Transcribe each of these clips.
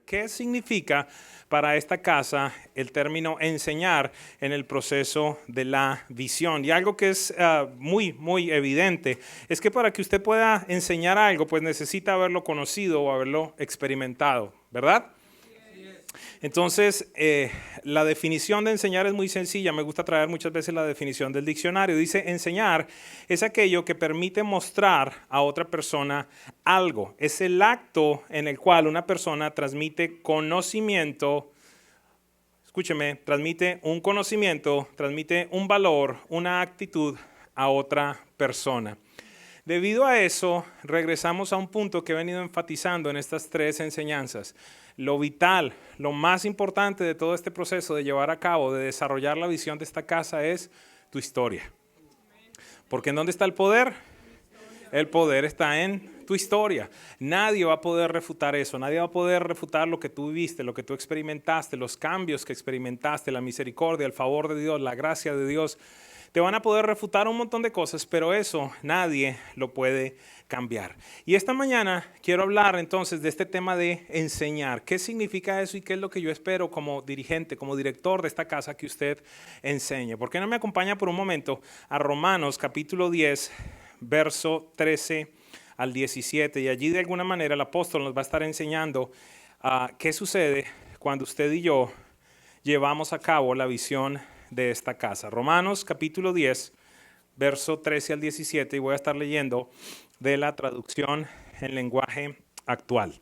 ¿Qué significa para esta casa el término enseñar en el proceso de la visión? Y algo que es muy evidente es que para que usted pueda enseñar algo, pues necesita haberlo conocido o haberlo experimentado, ¿verdad? Entonces, la definición de enseñar es muy sencilla. Me gusta traer muchas veces la definición del diccionario. Dice, enseñar es aquello que permite mostrar a otra persona algo. Es el acto en el cual una persona transmite conocimiento. Escúcheme, transmite un conocimiento, transmite un valor, una actitud a otra persona. Debido a eso, regresamos a un punto que he venido enfatizando en estas tres enseñanzas. Lo vital, lo más importante de todo este proceso de llevar a cabo, de desarrollar la visión de esta casa es tu historia. Porque ¿en dónde está el poder? El poder está en tu historia. Nadie va a poder refutar eso. Nadie va a poder refutar lo que tú viviste, lo que tú experimentaste, los cambios que experimentaste, la misericordia, el favor de Dios, la gracia de Dios. Te van a poder refutar un montón de cosas, pero eso nadie lo puede cambiar. Y esta mañana quiero hablar entonces de este tema de enseñar. ¿Qué significa eso y qué es lo que yo espero como dirigente, como director de esta casa que usted enseñe? ¿Por qué no me acompaña por un momento a Romanos capítulo 10, verso 13 al 17? Y allí de alguna manera el apóstol nos va a estar enseñando qué sucede cuando usted y yo llevamos a cabo la visión de esta casa. Romanos capítulo 10, verso 13 al 17, y voy a estar leyendo de la traducción en lenguaje actual.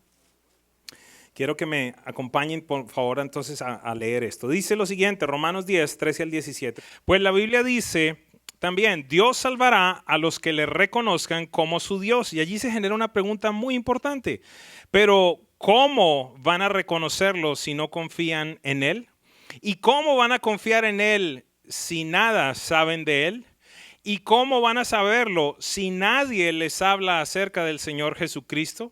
Quiero que me acompañen por favor entonces a leer esto. Dice lo siguiente, Romanos 10, 13 al 17. Pues la Biblia dice también, Dios salvará a los que le reconozcan como su Dios. Y allí se genera una pregunta muy importante. Pero, ¿cómo van a reconocerlo si no confían en Él? ¿Y cómo van a confiar en Él si nada saben de Él? ¿Y cómo van a saberlo si nadie les habla acerca del Señor Jesucristo?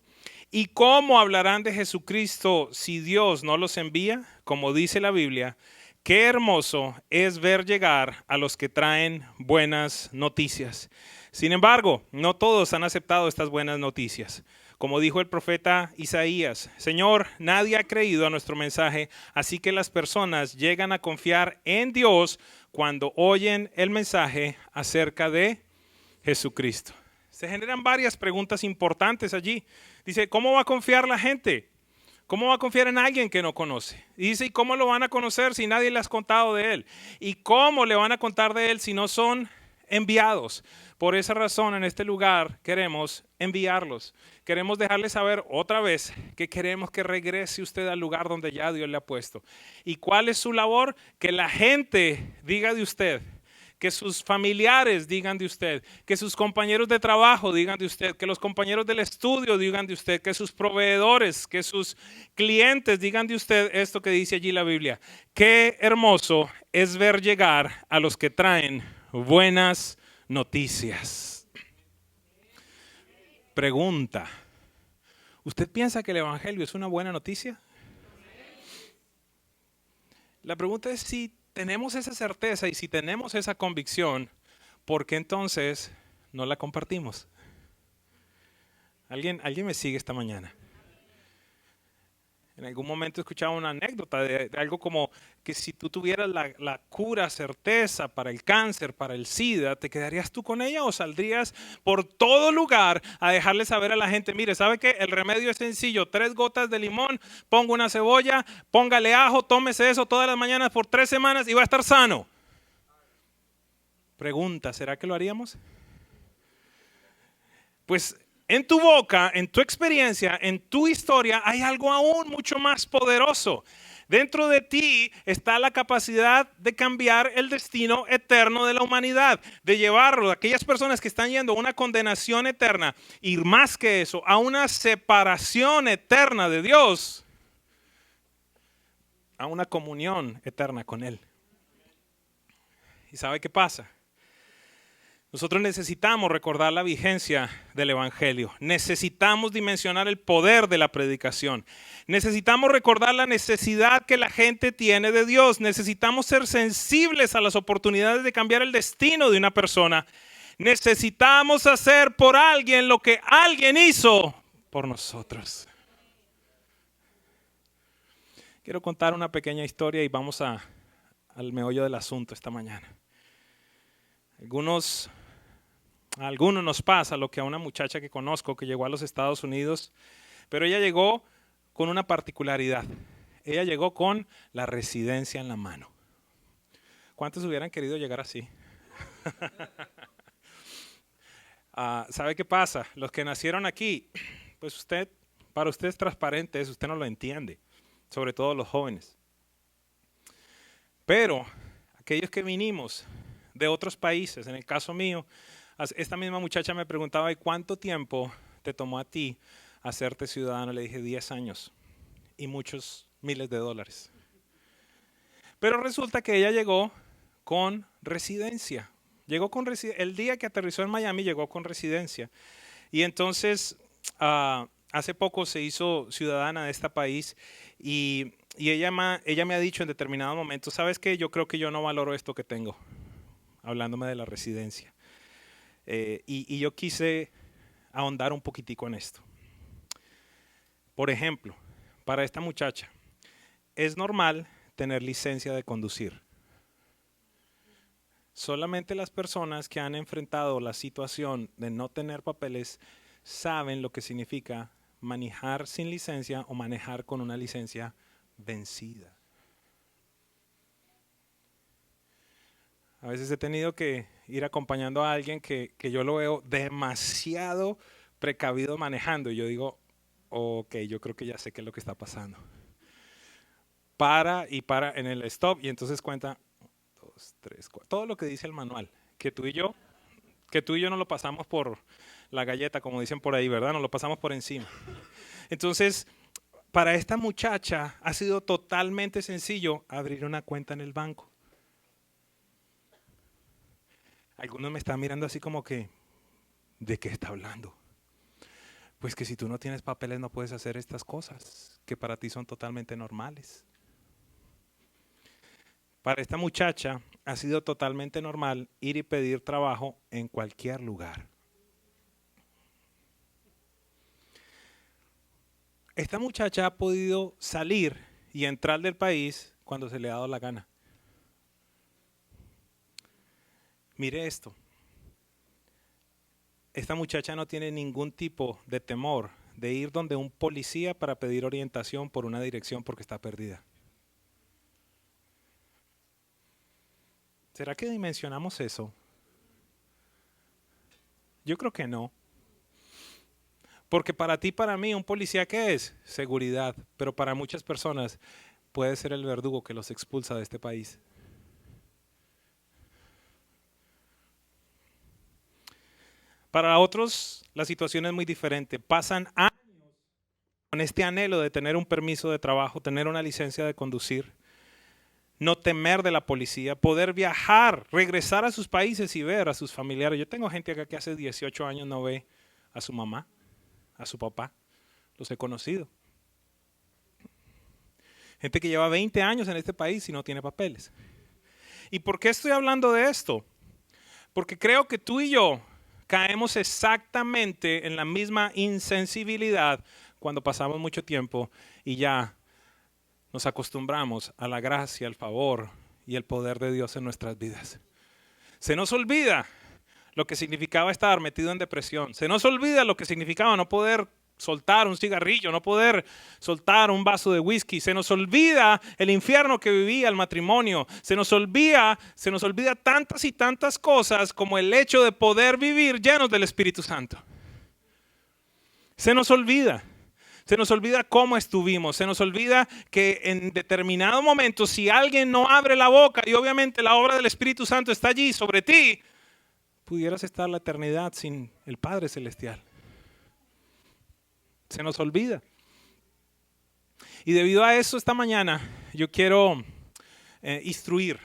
¿Y cómo hablarán de Jesucristo si Dios no los envía? Como dice la Biblia, qué hermoso es ver llegar a los que traen buenas noticias. Sin embargo, no todos han aceptado estas buenas noticias. Como dijo el profeta Isaías, Señor, nadie ha creído a nuestro mensaje, así que las personas llegan a confiar en Dios cuando oyen el mensaje acerca de Jesucristo. Se generan varias preguntas importantes allí. Dice, ¿cómo va a confiar la gente? ¿Cómo va a confiar en alguien que no conoce? Y dice, ¿y cómo lo van a conocer si nadie le ha contado de Él? ¿Y cómo le van a contar de Él si no son enviados? Por esa razón en este lugar queremos enviarlos. Queremos dejarles saber otra vez que queremos que regrese usted al lugar donde ya Dios le ha puesto. ¿Y cuál es su labor? Que la gente diga de usted, que sus familiares digan de usted, que sus compañeros de trabajo digan de usted, que los compañeros del estudio digan de usted, que sus proveedores, que sus clientes digan de usted esto que dice allí la Biblia. Qué hermoso es ver llegar a los que traen buenas noticias. Pregunta, ¿usted piensa que el evangelio es una buena noticia? La pregunta es si tenemos esa certeza y si tenemos esa convicción, ¿por qué entonces no la compartimos? ¿Alguien me sigue esta mañana? En algún momento escuchaba una anécdota de algo como que si tú tuvieras la cura certeza para el cáncer, para el SIDA, ¿te quedarías tú con ella o saldrías por todo lugar a dejarle saber a la gente, mire, ¿sabe qué? El remedio es sencillo, 3 gotas de limón, ponga una cebolla, póngale ajo, tómese eso todas las mañanas por 3 semanas y va a estar sano? Pregunta, ¿será que lo haríamos? Pues en tu boca, en tu experiencia, en tu historia, hay algo aún mucho más poderoso. Dentro de ti está la capacidad de cambiar el destino eterno de la humanidad, de llevarlo a aquellas personas que están yendo a una condenación eterna y más que eso, a una separación eterna de Dios, a una comunión eterna con Él. ¿Y sabe qué pasa? Nosotros necesitamos recordar la vigencia del evangelio. Necesitamos dimensionar el poder de la predicación. Necesitamos recordar la necesidad que la gente tiene de Dios. Necesitamos ser sensibles a las oportunidades de cambiar el destino de una persona. Necesitamos hacer por alguien lo que alguien hizo por nosotros. Quiero contar una pequeña historia y vamos al meollo del asunto esta mañana. A algunos nos pasa lo que a una muchacha que conozco que llegó a los Estados Unidos, pero ella llegó con una particularidad. Ella llegó con la residencia en la mano. ¿Cuántos hubieran querido llegar así? ¿Sabe qué pasa? Los que nacieron aquí, pues para usted es transparente, eso usted no lo entiende, sobre todo los jóvenes. Pero aquellos que vinimos de otros países, en el caso mío, esta misma muchacha me preguntaba, ¿y cuánto tiempo te tomó a ti hacerte ciudadano? Le dije 10 años y muchos miles de dólares. Pero resulta que ella llegó con residencia. El día que aterrizó en Miami llegó con residencia. Y entonces hace poco se hizo ciudadana de este país y ella me ha dicho en determinado momento, ¿sabes qué? Yo creo que yo no valoro esto que tengo, hablándome de la residencia. Y yo quise ahondar un poquitico en esto. Por ejemplo, para esta muchacha, es normal tener licencia de conducir. Solamente las personas que han enfrentado la situación de no tener papeles saben lo que significa manejar sin licencia o manejar con una licencia vencida. A veces he tenido que ir acompañando a alguien que yo lo veo demasiado precavido manejando y yo digo, ok, yo creo que ya sé qué es lo que está pasando. Para en el stop y entonces cuenta 2, 3, 4, todo lo que dice el manual, que tú y yo no lo pasamos por la galleta, como dicen por ahí, ¿verdad? Nos lo pasamos por encima. Entonces, para esta muchacha ha sido totalmente sencillo abrir una cuenta en el banco. Algunos me están mirando así como que, ¿de qué está hablando? Pues que si tú no tienes papeles no puedes hacer estas cosas, que para ti son totalmente normales. Para esta muchacha ha sido totalmente normal ir y pedir trabajo en cualquier lugar. Esta muchacha ha podido salir y entrar del país cuando se le ha dado la gana. Mire esto. Esta muchacha no tiene ningún tipo de temor de ir donde un policía para pedir orientación por una dirección porque está perdida. ¿Será que dimensionamos eso? Yo creo que no. Porque para ti, para mí, un policía, ¿qué es? Seguridad. Pero para muchas personas puede ser el verdugo que los expulsa de este país. Para otros, la situación es muy diferente. Pasan años con este anhelo de tener un permiso de trabajo, tener una licencia de conducir, no temer de la policía, poder viajar, regresar a sus países y ver a sus familiares. Yo tengo gente acá que hace 18 años no ve a su mamá, a su papá. Los he conocido. Gente que lleva 20 años en este país y no tiene papeles. ¿Y por qué estoy hablando de esto? Porque creo que tú y yo caemos exactamente en la misma insensibilidad cuando pasamos mucho tiempo y ya nos acostumbramos a la gracia, al favor y el poder de Dios en nuestras vidas. Se nos olvida lo que significaba estar metido en depresión. Se nos olvida lo que significaba no poder soltar un cigarrillo, no poder soltar un vaso de whisky. Se nos olvida el infierno que vivía el matrimonio. Se nos olvida tantas y tantas cosas como el hecho de poder vivir llenos del Espíritu Santo. Se nos olvida. Se nos olvida cómo estuvimos, se nos olvida que en determinado momento si alguien no abre la boca y obviamente la obra del Espíritu Santo está allí sobre ti, pudieras estar la eternidad sin el Padre Celestial. Se nos olvida. Y debido a eso esta mañana yo quiero instruir,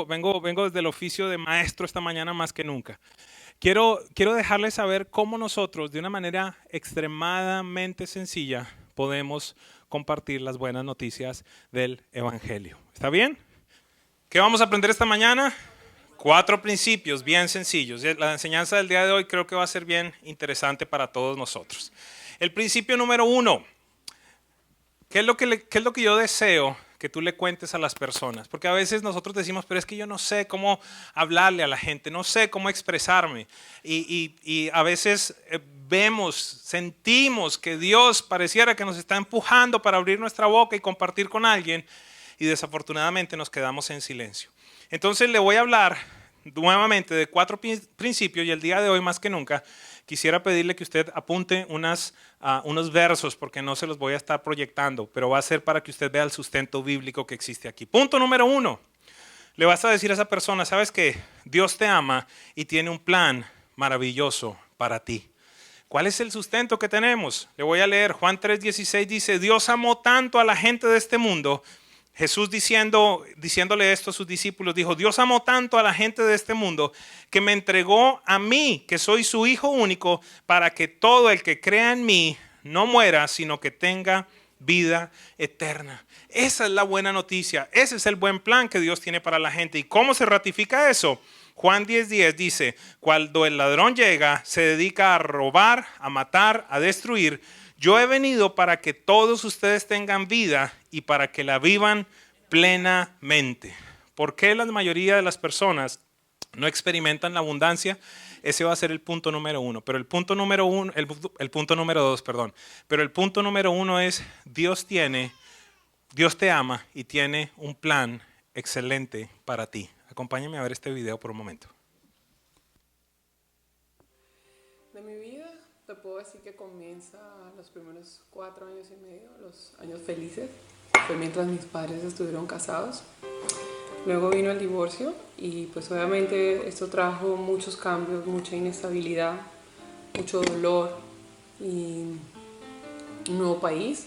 vengo desde el oficio de maestro esta mañana más que nunca. Quiero dejarles saber cómo nosotros, de una manera extremadamente sencilla, podemos compartir las buenas noticias del Evangelio. ¿Está bien? ¿Qué vamos a aprender esta mañana? 4 principios bien sencillos. La enseñanza del día de hoy creo que va a ser bien interesante para todos nosotros. El principio número 1. ¿Qué es lo que yo deseo que tú le cuentes a las personas? Porque a veces nosotros decimos, pero es que yo no sé cómo hablarle a la gente, no sé cómo expresarme. Y a veces vemos, sentimos que Dios pareciera que nos está empujando para abrir nuestra boca y compartir con alguien, y desafortunadamente nos quedamos en silencio. Entonces le voy a hablar nuevamente de 4 principios, y el día de hoy más que nunca quisiera pedirle que usted apunte unos versos, porque no se los voy a estar proyectando, pero va a ser para que usted vea el sustento bíblico que existe aquí. Punto número 1. Le vas a decir a esa persona, ¿sabes qué? Dios te ama y tiene un plan maravilloso para ti. ¿Cuál es el sustento que tenemos? Le voy a leer. Juan 3:16 dice, Dios amó tanto a la gente de este mundo. Jesús diciéndole esto a sus discípulos, dijo, Dios amó tanto a la gente de este mundo que me entregó a mí, que soy su Hijo único, para que todo el que crea en mí no muera, sino que tenga vida eterna. Esa es la buena noticia. Ese es el buen plan que Dios tiene para la gente. ¿Y cómo se ratifica eso? Juan 10:10 dice, cuando el ladrón llega, se dedica a robar, a matar, a destruir. Yo he venido para que todos ustedes tengan vida y para que la vivan plenamente. ¿Por qué la mayoría de las personas no experimentan la abundancia? Ese va a ser el punto número 1. Pero el punto número 1, el punto número 2, perdón. Pero el punto número 1 es Dios te ama y tiene un plan excelente para ti. Acompáñame a ver este video por un momento. De mi vida te puedo decir que comienza los primeros 4 años y medio, los años felices. Fue mientras mis padres estuvieron casados. Luego vino el divorcio y pues obviamente esto trajo muchos cambios, mucha inestabilidad, mucho dolor y un nuevo país,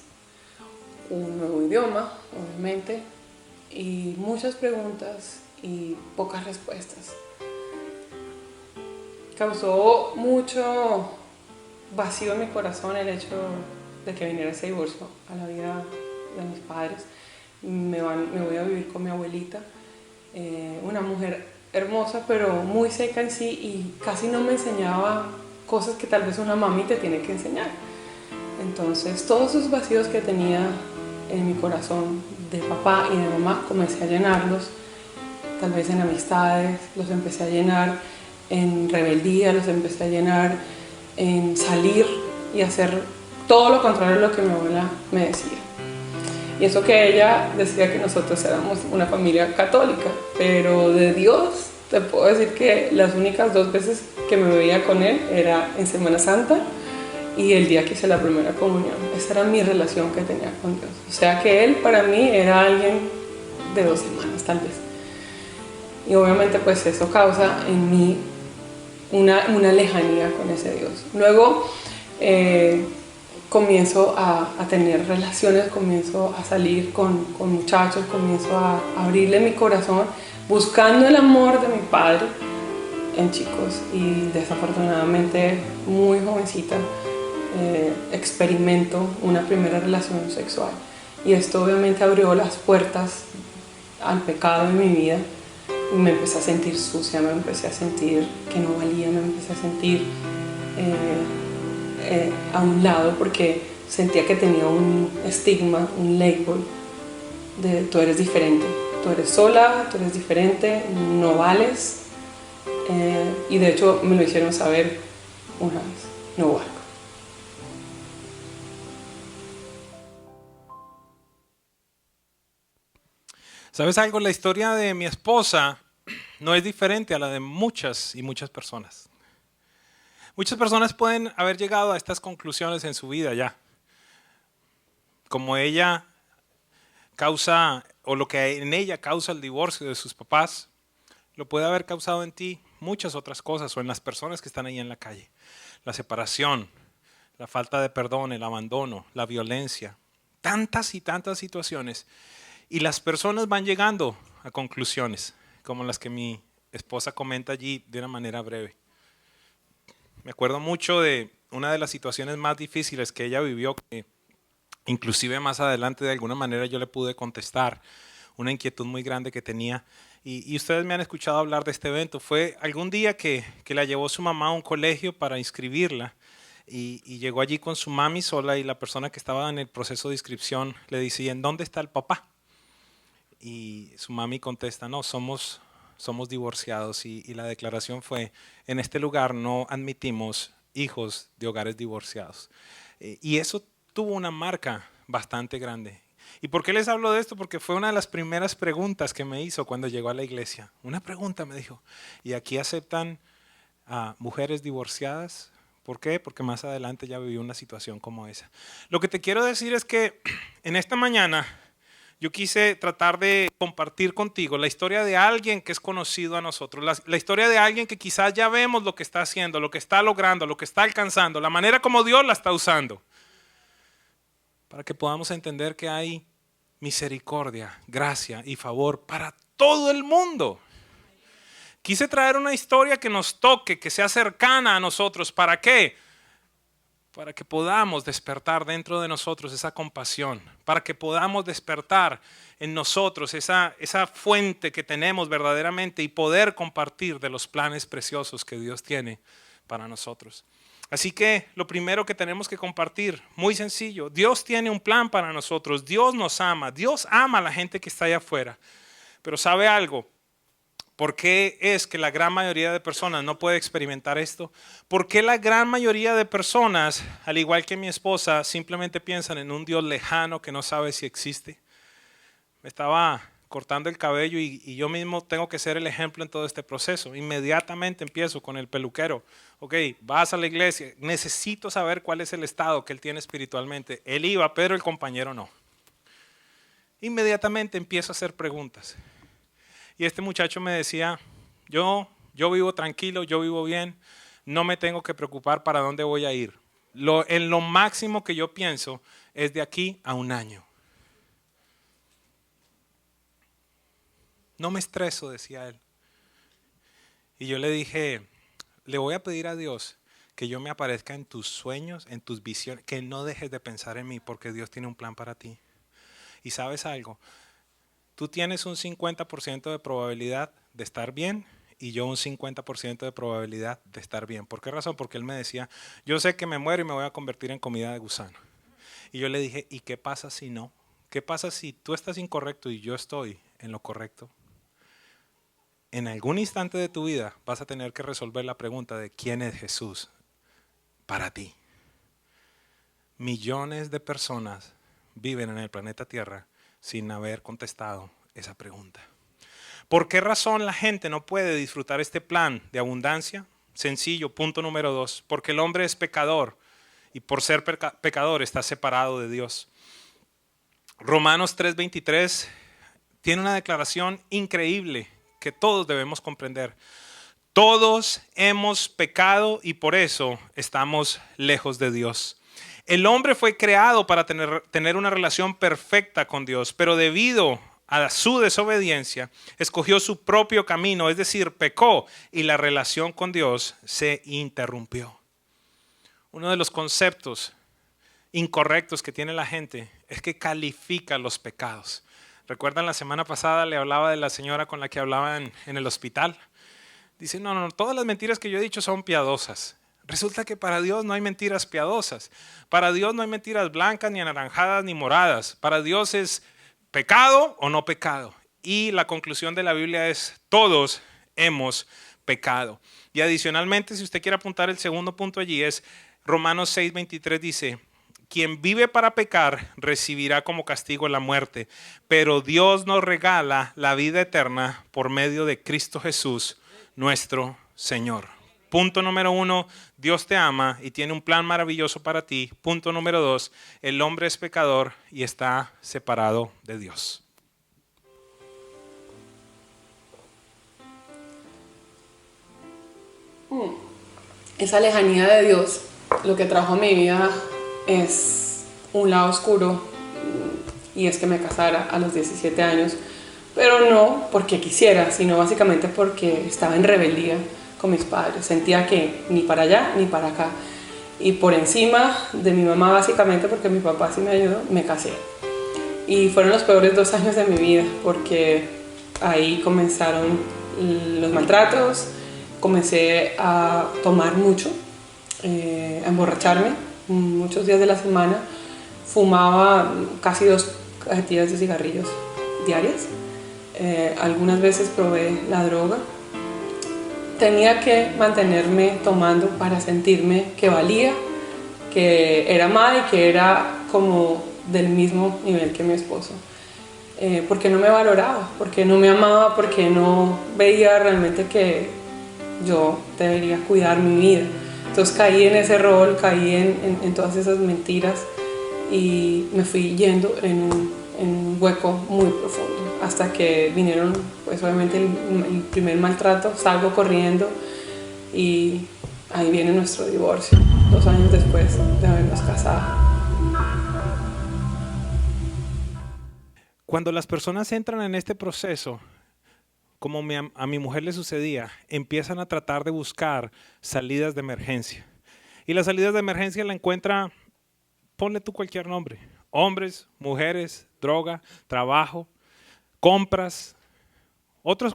un nuevo idioma, obviamente, y muchas preguntas y pocas respuestas. Causó mucho vacío en mi corazón el hecho de que viniera ese divorcio a la vida de mis padres. Me voy a vivir con mi abuelita, una mujer hermosa pero muy seca en sí y casi no me enseñaba cosas que tal vez una mami te tiene que enseñar. Entonces todos esos vacíos que tenía en mi corazón de papá y de mamá comencé a llenarlos, tal vez en amistades, los empecé a llenar en rebeldía, los empecé a llenar en salir y hacer todo lo contrario a lo que mi abuela me decía. Y eso que ella decía que nosotros éramos una familia católica, pero de Dios te puedo decir que las únicas 2 veces que me veía con él era en Semana Santa y el día que hice la primera comunión. Esa era mi relación que tenía con Dios. O sea que él para mí era alguien de 2 semanas tal vez. Y obviamente pues eso causa en mí una lejanía con ese Dios. Luego comienzo a tener relaciones, comienzo a salir con muchachos, comienzo a abrirle mi corazón buscando el amor de mi padre en chicos y desafortunadamente muy jovencita experimento una primera relación sexual y esto obviamente abrió las puertas al pecado en mi vida. Me empecé a sentir sucia, me empecé a sentir que no valía, me empecé a sentir a un lado porque sentía que tenía un estigma, un label de tú eres diferente, tú eres sola, tú eres diferente, no vales, y de hecho me lo hicieron saber una vez, no valgo. ¿Sabes algo? La historia de mi esposa no es diferente a la de muchas y muchas personas. Muchas personas pueden haber llegado a estas conclusiones en su vida ya. Como ella causa, o lo que en ella causa el divorcio de sus papás, lo puede haber causado en ti muchas otras cosas o en las personas que están ahí en la calle. La separación, la falta de perdón, el abandono, la violencia, tantas y tantas situaciones. Y las personas van llegando a conclusiones, como las que mi esposa comenta allí de una manera breve. Me acuerdo mucho de una de las situaciones más difíciles que ella vivió, que inclusive más adelante de alguna manera yo le pude contestar una inquietud muy grande que tenía. Y ustedes me han escuchado hablar de este evento. Fue algún día que la llevó su mamá a un colegio para inscribirla. y llegó allí con su mami sola y la persona que estaba en el proceso de inscripción le dice, ¿y en dónde está el papá? Y su mami contesta, no, somos divorciados y la declaración fue, en este lugar no admitimos hijos de hogares divorciados. Y eso tuvo una marca bastante grande. ¿Y por qué les hablo de esto? Porque fue una de las primeras preguntas que me hizo cuando llegó a la iglesia. Una pregunta me dijo, ¿y aquí aceptan a mujeres divorciadas? ¿Por qué? Porque más adelante ya viví una situación como esa. Lo que te quiero decir es que en esta mañana yo quise tratar de compartir contigo la historia de alguien que es conocido a nosotros, la historia de alguien que quizás ya vemos lo que está haciendo, lo que está logrando, lo que está alcanzando, la manera como Dios la está usando, para que podamos entender que hay misericordia, gracia y favor para todo el mundo. Quise traer una historia que nos toque, que sea cercana a nosotros. ¿Para qué? Para que podamos despertar dentro de nosotros esa compasión, para que podamos despertar en nosotros esa fuente que tenemos verdaderamente y poder compartir de los planes preciosos que Dios tiene para nosotros. Así que lo primero que tenemos que compartir, muy sencillo, Dios tiene un plan para nosotros, Dios nos ama, Dios ama a la gente que está allá afuera. Pero ¿sabe algo? ¿Por qué es que la gran mayoría de personas no puede experimentar esto? ¿Por qué la gran mayoría de personas, al igual que mi esposa, simplemente piensan en un Dios lejano que no sabe si existe? Me estaba cortando el cabello y yo mismo tengo que ser el ejemplo en todo este proceso. Inmediatamente empiezo con el peluquero. Ok, vas a la iglesia, necesito saber cuál es el estado que él tiene espiritualmente. Él iba, pero el compañero no. Inmediatamente empiezo a hacer preguntas. Y este muchacho me decía, yo vivo tranquilo, yo vivo bien, no me tengo que preocupar para dónde voy a ir. En lo máximo que yo pienso es de aquí a 1 año. No me estreso, decía él. Y yo le dije, le voy a pedir a Dios que yo me aparezca en tus sueños, en tus visiones, que no dejes de pensar en mí porque Dios tiene un plan para ti. Y ¿sabes algo? Tú tienes un 50% de probabilidad de estar bien y yo un 50% de probabilidad de estar bien. ¿Por qué razón? Porque él me decía, yo sé que me muero y me voy a convertir en comida de gusano. Y yo le dije, ¿y qué pasa si no? ¿Qué pasa si tú estás incorrecto y yo estoy en lo correcto? En algún instante de tu vida vas a tener que resolver la pregunta de ¿quién es Jesús para ti? Millones de personas viven en el planeta Tierra sin haber contestado esa pregunta. ¿Por qué razón la gente no puede disfrutar este plan de abundancia? Sencillo, punto número 2, porque el hombre es pecador y por ser pecador está separado de Dios. Romanos 3:23 tiene una declaración increíble que todos debemos comprender. Todos hemos pecado y por eso estamos lejos de Dios. El hombre fue creado para tener una relación perfecta con Dios, pero debido a su desobediencia, escogió su propio camino, es decir, pecó y la relación con Dios se interrumpió. Uno de los conceptos incorrectos que tiene la gente es que califica los pecados. ¿Recuerdan la semana pasada le hablaba de la señora con la que hablaba en el hospital? Dice, no, todas las mentiras que yo he dicho son piadosas. Resulta que para Dios no hay mentiras piadosas. Para Dios no hay mentiras blancas, ni anaranjadas, ni moradas. Para Dios es pecado o no pecado. Y la conclusión de la Biblia es, todos hemos pecado. Y adicionalmente, si usted quiere apuntar el segundo punto allí, es Romanos 6:23 dice, quien vive para pecar recibirá como castigo la muerte, pero Dios nos regala la vida eterna por medio de Cristo Jesús, nuestro Señor. Punto número 1, Dios te ama y tiene un plan maravilloso para ti. Punto número 2, el hombre es pecador y está separado de Dios. Esa lejanía de Dios, lo que trajo a mi vida es un lado oscuro, y es que me casara a los 17 años, pero no porque quisiera, sino básicamente porque estaba en rebeldía con mis padres. Sentía que ni para allá ni para acá, y por encima de mi mamá básicamente, porque mi papá sí me ayudó, me casé. Y fueron los peores 2 años de mi vida, porque ahí comenzaron los maltratos, comencé a tomar mucho, a emborracharme muchos días de la semana. Fumaba casi 2 cajetillas de cigarrillos diarias. Algunas veces probé la droga. Tenía que mantenerme tomando para sentirme que valía, que era amada y que era como del mismo nivel que mi esposo. Porque no me valoraba, porque no me amaba, porque no veía realmente que yo debería cuidar mi vida. Entonces caí en ese rol, caí en todas esas mentiras y me fui yendo en un hueco muy profundo. Hasta que vinieron, pues obviamente el primer maltrato, salgo corriendo y ahí viene nuestro divorcio, 2 años después de habernos casado. Cuando las personas entran en este proceso, como a mi mujer le sucedía, empiezan a tratar de buscar salidas de emergencia. Y las salidas de emergencia la encuentra, ponle tú cualquier nombre, hombres, mujeres, droga, trabajo, compras,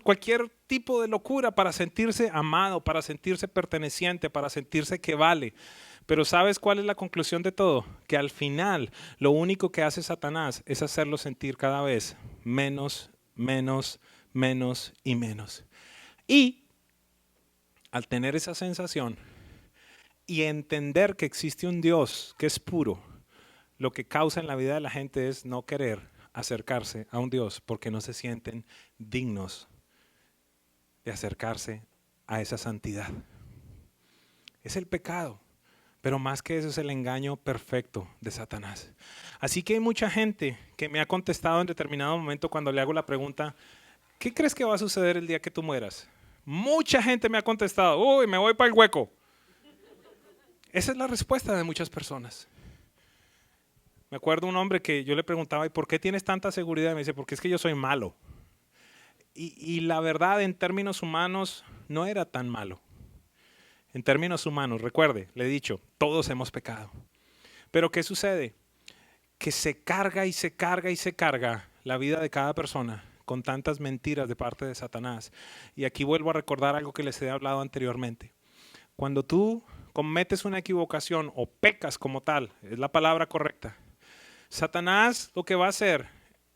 cualquier tipo de locura para sentirse amado, para sentirse perteneciente, para sentirse que vale. Pero ¿sabes cuál es la conclusión de todo? Que al final lo único que hace Satanás es hacerlo sentir cada vez menos, menos, menos y menos. Y al tener esa sensación y entender que existe un Dios que es puro, lo que causa en la vida de la gente es no querer acercarse a un Dios porque no se sienten dignos de acercarse a esa santidad. Es el pecado. Pero más que eso es el engaño perfecto de Satanás. Así que hay mucha gente que me ha contestado en determinado momento cuando le hago la pregunta, ¿qué crees que va a suceder el día que tú mueras? Mucha gente me ha contestado, uy, me voy para el hueco. Esa es la respuesta de muchas personas. Me acuerdo un hombre que yo le preguntaba, ¿y por qué tienes tanta seguridad? Y me dice, porque es que yo soy malo. Y la verdad, en términos humanos, no era tan malo. En términos humanos, recuerde, le he dicho, todos hemos pecado. Pero ¿qué sucede? Que se carga y se carga y se carga la vida de cada persona con tantas mentiras de parte de Satanás. Y aquí vuelvo a recordar algo que les he hablado anteriormente. Cuando tú cometes una equivocación o pecas como tal, es la palabra correcta, Satanás lo que va a hacer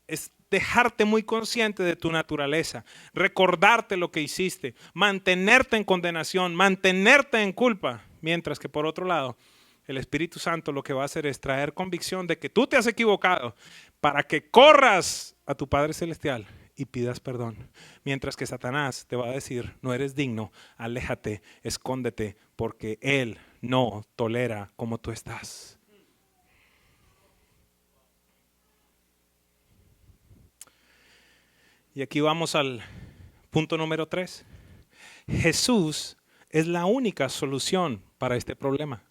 es dejarte muy consciente de tu naturaleza, recordarte lo que hiciste, mantenerte en condenación, mantenerte en culpa, mientras que por otro lado, el Espíritu Santo lo que va a hacer es traer convicción de que tú te has equivocado para que corras a tu Padre Celestial y pidas perdón. Mientras que Satanás te va a decir, no eres digno, aléjate, escóndete, porque Él no tolera como tú estás. Y aquí vamos al punto número 3. Jesús es la única solución para este problema.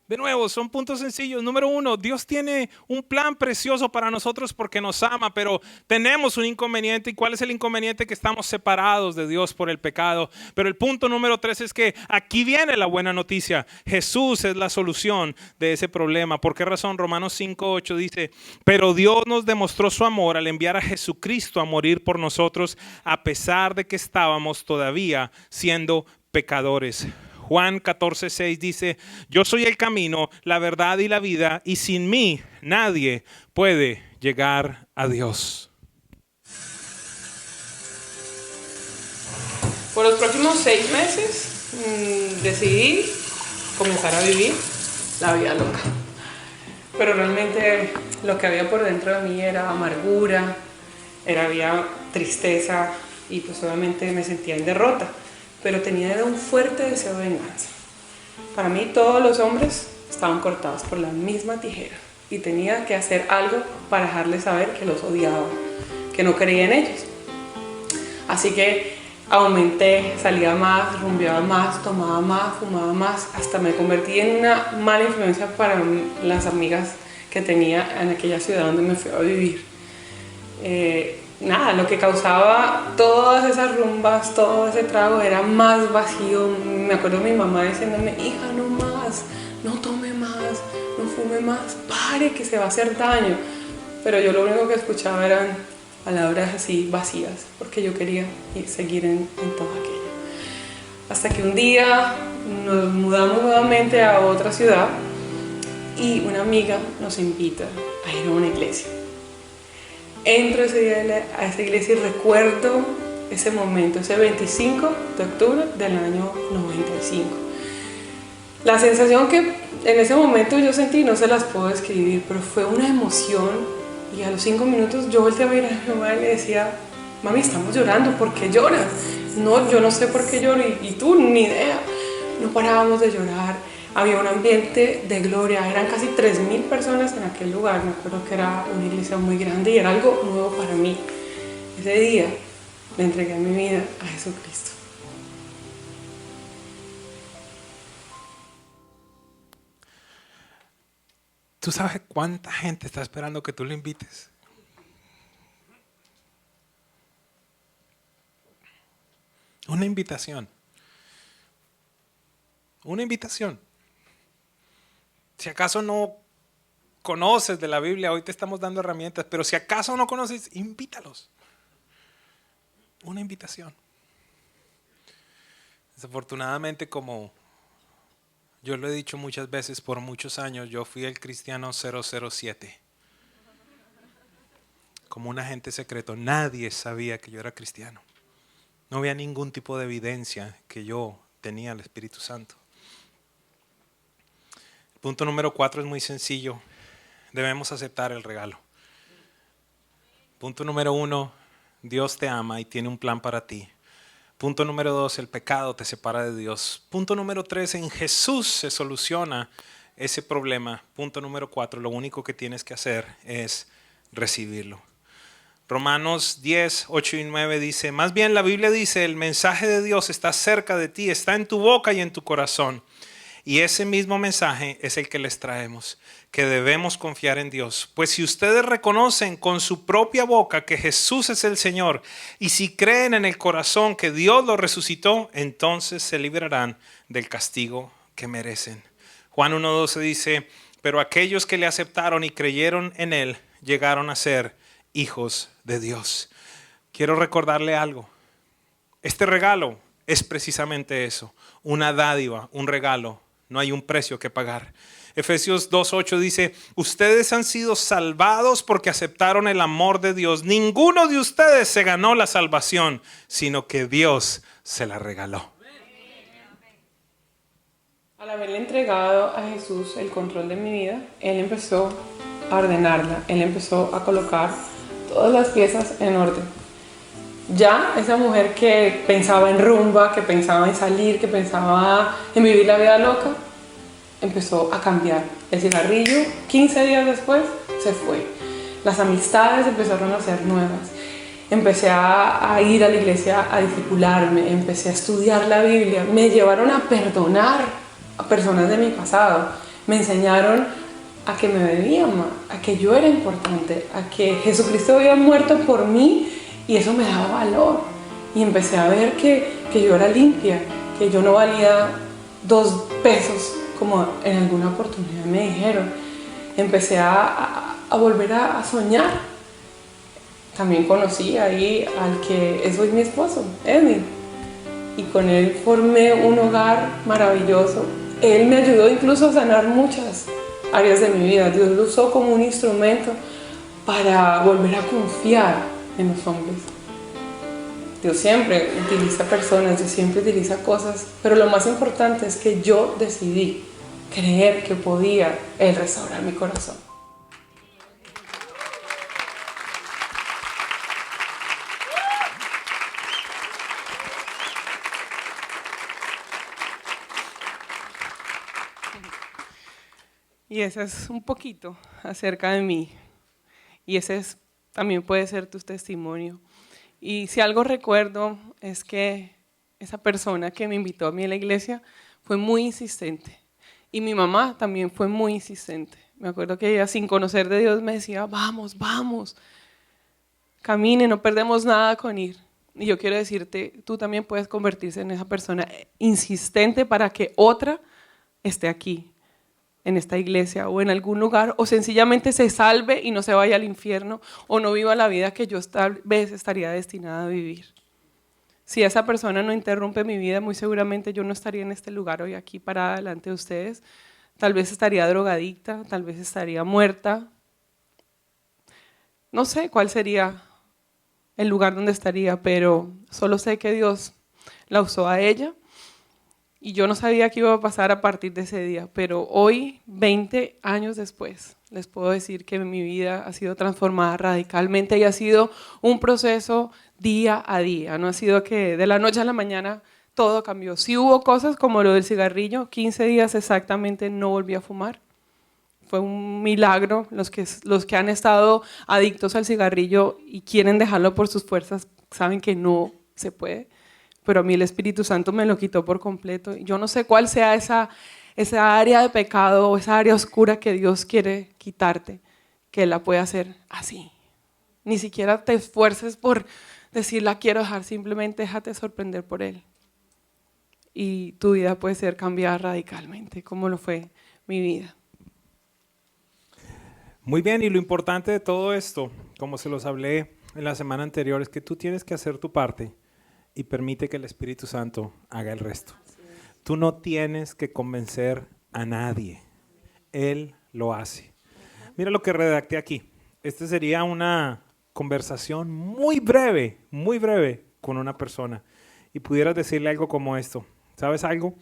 De nuevo, son puntos sencillos. Número 1, Dios tiene un plan precioso para nosotros porque nos ama, pero tenemos un inconveniente. ¿Y cuál es el inconveniente? Que estamos separados de Dios por el pecado. Pero el punto número 3 es que aquí viene la buena noticia. Jesús es la solución de ese problema. ¿Por qué razón? Romanos 5:8 dice, pero Dios nos demostró su amor al enviar a Jesucristo a morir por nosotros, a pesar de que estábamos todavía siendo pecadores. Juan 14:6 dice, yo soy el camino, la verdad y la vida, y sin mí nadie puede llegar a Dios. Por los próximos 6 meses decidí comenzar a vivir la vida loca. Pero realmente lo que había por dentro de mí era amargura, había tristeza y pues obviamente me sentía en derrota. Pero tenía un fuerte deseo de venganza. Para mí todos los hombres estaban cortados por la misma tijera y tenía que hacer algo para dejarles saber que los odiaba, que no creía en ellos. Así que aumenté, salía más, rumbeaba más, tomaba más, fumaba más, hasta me convertí en una mala influencia para las amigas que tenía en aquella ciudad donde me fui a vivir. Lo que causaba todas esas rumbas, todo ese trago era más vacío. Me acuerdo de mi mamá diciéndome, hija, no más, no tome más, no fume más, pare que se va a hacer daño. Pero yo lo único que escuchaba eran palabras así vacías, porque yo quería seguir en todo aquello. Hasta que un día nos mudamos nuevamente a otra ciudad y una amiga nos invita a ir a una iglesia. Entro ese día a esa iglesia y recuerdo ese momento, ese 25 de octubre del año 95. La sensación que en ese momento yo sentí, no se las puedo describir, pero fue una emoción, y a los 5 minutos yo volteé a mirar a mi mamá y le decía: mami, estamos llorando, ¿por qué lloras? No, yo no sé por qué lloro, y tú ni idea. No parábamos de llorar, había un ambiente de gloria, eran casi 3.000 personas en aquel lugar, me acuerdo que era una iglesia muy grande y era algo nuevo para mí. Ese día le entregué mi vida a Jesucristo. ¿Tú sabes cuánta gente está esperando que tú le invites? Una invitación. Una invitación. Si acaso no conoces de la Biblia, hoy te estamos dando herramientas, pero si acaso no conoces, invítalos. Una invitación. Desafortunadamente, como yo lo he dicho muchas veces, por muchos años yo fui el cristiano 007. Como un agente secreto. Nadie sabía que yo era cristiano. No había ningún tipo de evidencia que yo tenía el Espíritu Santo. El punto número 4 es muy sencillo. Debemos aceptar el regalo. Punto número 1, Dios te ama y tiene un plan para ti. Punto número 2, el pecado te separa de Dios. Punto número 3, en Jesús se soluciona ese problema. Punto número 4, lo único que tienes que hacer es recibirlo. Romanos 10, 8 y 9 dice: más bien la Biblia dice, el mensaje de Dios está cerca de ti, está en tu boca y en tu corazón. Y ese mismo mensaje es el que les traemos, que debemos confiar en Dios. Pues si ustedes reconocen con su propia boca que Jesús es el Señor, y si creen en el corazón que Dios lo resucitó, entonces se librarán del castigo que merecen. Juan 1:12 dice: pero aquellos que le aceptaron y creyeron en Él, llegaron a ser hijos de Dios. Quiero recordarle algo. Este regalo es precisamente eso, una dádiva, un regalo. No hay un precio que pagar. Efesios 2:8 dice: ustedes han sido salvados porque aceptaron el amor de Dios. Ninguno de ustedes se ganó la salvación, sino que Dios se la regaló. Al haberle entregado a Jesús el control de mi vida, Él empezó a ordenarla. Él empezó a colocar todas las piezas en orden. Ya esa mujer que pensaba en rumba, que pensaba en salir, que pensaba en vivir la vida loca, empezó a cambiar. El cigarrillo, 15 días después, se fue. Las amistades empezaron a ser nuevas. Empecé a ir a la iglesia a discipularme, empecé a estudiar la Biblia. Me llevaron a perdonar a personas de mi pasado. Me enseñaron a que me debían más, a que yo era importante, a que Jesucristo había muerto por mí. Y eso me daba valor. Y empecé a ver que yo era limpia, que yo no valía 2 pesos, como en alguna oportunidad me dijeron. Empecé a volver a soñar. También conocí ahí al que es hoy mi esposo, Edwin. Y con él formé un hogar maravilloso. Él me ayudó incluso a sanar muchas áreas de mi vida. Dios lo usó como un instrumento para volver a confiar en los hombres. Dios siempre utiliza personas, Dios siempre utiliza cosas, pero lo más importante es que yo decidí creer que podía Él restaurar mi corazón. Y ese es un poquito acerca de mí. Y ese también puede ser tu testimonio. Y si algo recuerdo es que esa persona que me invitó a mí a la iglesia fue muy insistente. Y mi mamá también fue muy insistente. Me acuerdo que ella, sin conocer de Dios, me decía: vamos, vamos, camine, no perdemos nada con ir. Y yo quiero decirte, tú también puedes convertirse en esa persona insistente para que otra esté aquí, en esta iglesia o en algún lugar, o sencillamente se salve y no se vaya al infierno, o no viva la vida que yo tal vez estaría destinada a vivir. Si esa persona no interrumpe mi vida, muy seguramente yo no estaría en este lugar hoy aquí parada delante de ustedes. Tal vez estaría drogadicta, tal vez estaría muerta. No sé cuál sería el lugar donde estaría, pero solo sé que Dios la usó a ella y yo no sabía qué iba a pasar a partir de ese día, pero hoy, 20 años después, les puedo decir que mi vida ha sido transformada radicalmente y ha sido un proceso día a día. No ha sido que de la noche a la mañana todo cambió. Sí hubo cosas como lo del cigarrillo, 15 días exactamente no volví a fumar. Fue un milagro. Los que han estado adictos al cigarrillo y quieren dejarlo por sus fuerzas saben que no se puede, pero a mí el Espíritu Santo me lo quitó por completo. Yo no sé cuál sea esa área de pecado o esa área oscura que Dios quiere quitarte, que Él la puede hacer así. Ni siquiera te esfuerces por decir la quiero dejar, simplemente déjate sorprender por Él. Y tu vida puede ser cambiada radicalmente, como lo fue mi vida. Muy bien, y lo importante de todo esto, como se los hablé en la semana anterior, es que tú tienes que hacer tu parte y permite que el Espíritu Santo haga el resto. Tú no tienes que convencer a nadie. Él lo hace. Mira lo que redacté aquí. Esta sería una conversación muy breve con una persona. Y pudieras decirle algo como esto. ¿Sabes algo?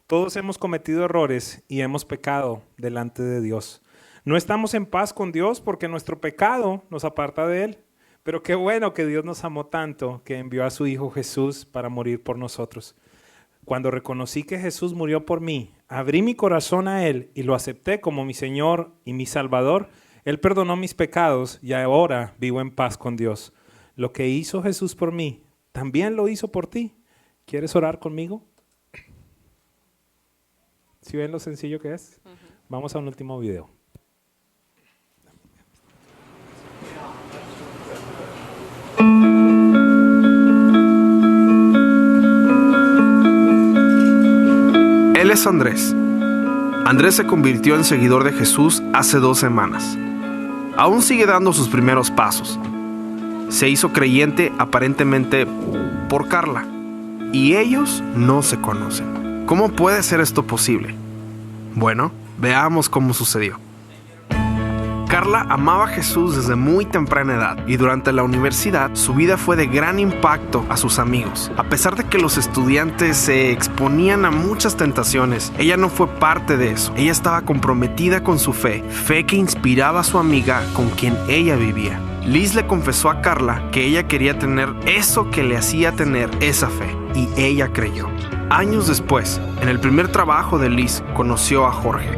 Todos hemos cometido errores y hemos pecado delante de Dios. No estamos en paz con Dios porque nuestro pecado nos aparta de Él. Pero qué bueno que Dios nos amó tanto que envió a su Hijo Jesús para morir por nosotros. Cuando reconocí que Jesús murió por mí, abrí mi corazón a Él y lo acepté como mi Señor y mi Salvador. Él perdonó mis pecados y ahora vivo en paz con Dios. Lo que hizo Jesús por mí, también lo hizo por ti. ¿Quieres orar conmigo? ¿Sí ven lo sencillo que es? Vamos a un último video. Él es Andrés. Andrés se convirtió en seguidor de Jesús hace 2 semanas. Aún sigue dando sus primeros pasos. Se hizo creyente aparentemente por Carla. Y ellos no se conocen. ¿Cómo puede ser esto posible? Bueno, veamos cómo sucedió. Carla amaba a Jesús desde muy temprana edad y durante la universidad su vida fue de gran impacto a sus amigos. A pesar de que los estudiantes se exponían a muchas tentaciones, ella no fue parte de eso. Ella estaba comprometida con su fe que inspiraba a su amiga con quien ella vivía. Liz le confesó a Carla que ella quería tener eso que le hacía tener esa fe y ella creyó. Años después, en el primer trabajo de Liz, conoció a Jorge.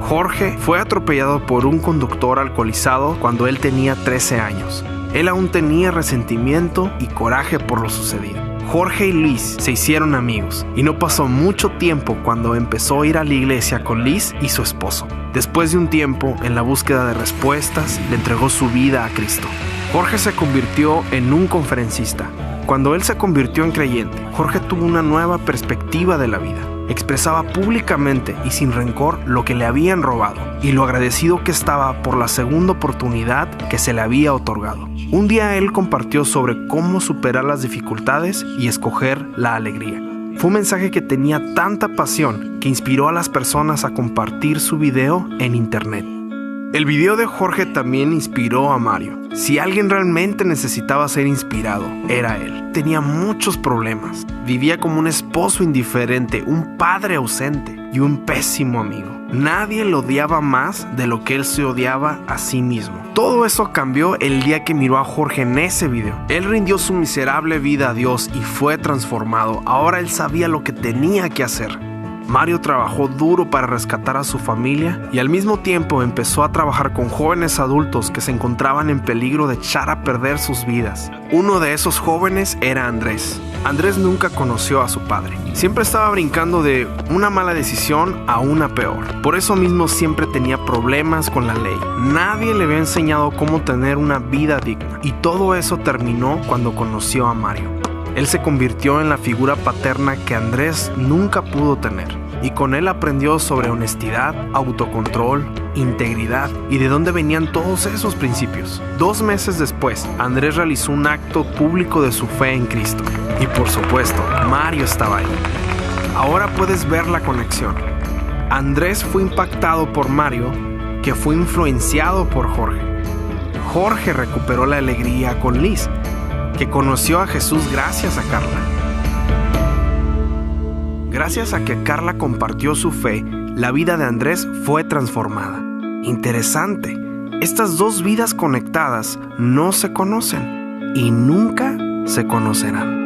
Jorge fue atropellado por un conductor alcoholizado cuando él tenía 13 años. Él aún tenía resentimiento y coraje por lo sucedido. Jorge y Liz se hicieron amigos y no pasó mucho tiempo cuando empezó a ir a la iglesia con Liz y su esposo. Después de un tiempo, en la búsqueda de respuestas, le entregó su vida a Cristo. Jorge se convirtió en un conferencista. Cuando él se convirtió en creyente, Jorge tuvo una nueva perspectiva de la vida. Expresaba públicamente y sin rencor lo que le habían robado y lo agradecido que estaba por la segunda oportunidad que se le había otorgado. Un día él compartió sobre cómo superar las dificultades y escoger la alegría. Fue un mensaje que tenía tanta pasión que inspiró a las personas a compartir su video en internet. El video de Jorge también inspiró a Mario. Si alguien realmente necesitaba ser inspirado, era él. Tenía muchos problemas. Vivía como un esposo indiferente, un padre ausente y un pésimo amigo. Nadie lo odiaba más de lo que él se odiaba a sí mismo. Todo eso cambió el día que miró a Jorge en ese video. Él rindió su miserable vida a Dios y fue transformado. Ahora él sabía lo que tenía que hacer. Mario trabajó duro para rescatar a su familia y al mismo tiempo empezó a trabajar con jóvenes adultos que se encontraban en peligro de echar a perder sus vidas. Uno de esos jóvenes era Andrés. Andrés nunca conoció a su padre. Siempre estaba brincando de una mala decisión a una peor. Por eso mismo siempre tenía problemas con la ley. Nadie le había enseñado cómo tener una vida digna. Y todo eso terminó cuando conoció a Mario. Él se convirtió en la figura paterna que Andrés nunca pudo tener. Y con él aprendió sobre honestidad, autocontrol, integridad y de dónde venían todos esos principios. 2 meses después, Andrés realizó un acto público de su fe en Cristo. Y por supuesto, Mario estaba ahí. Ahora puedes ver la conexión. Andrés fue impactado por Mario, que fue influenciado por Jorge. Jorge recuperó la alegría con Liz, que conoció a Jesús gracias a Carla. Gracias a que Carla compartió su fe, la vida de Andrés fue transformada. Interesante, estas dos vidas conectadas no se conocen y nunca se conocerán.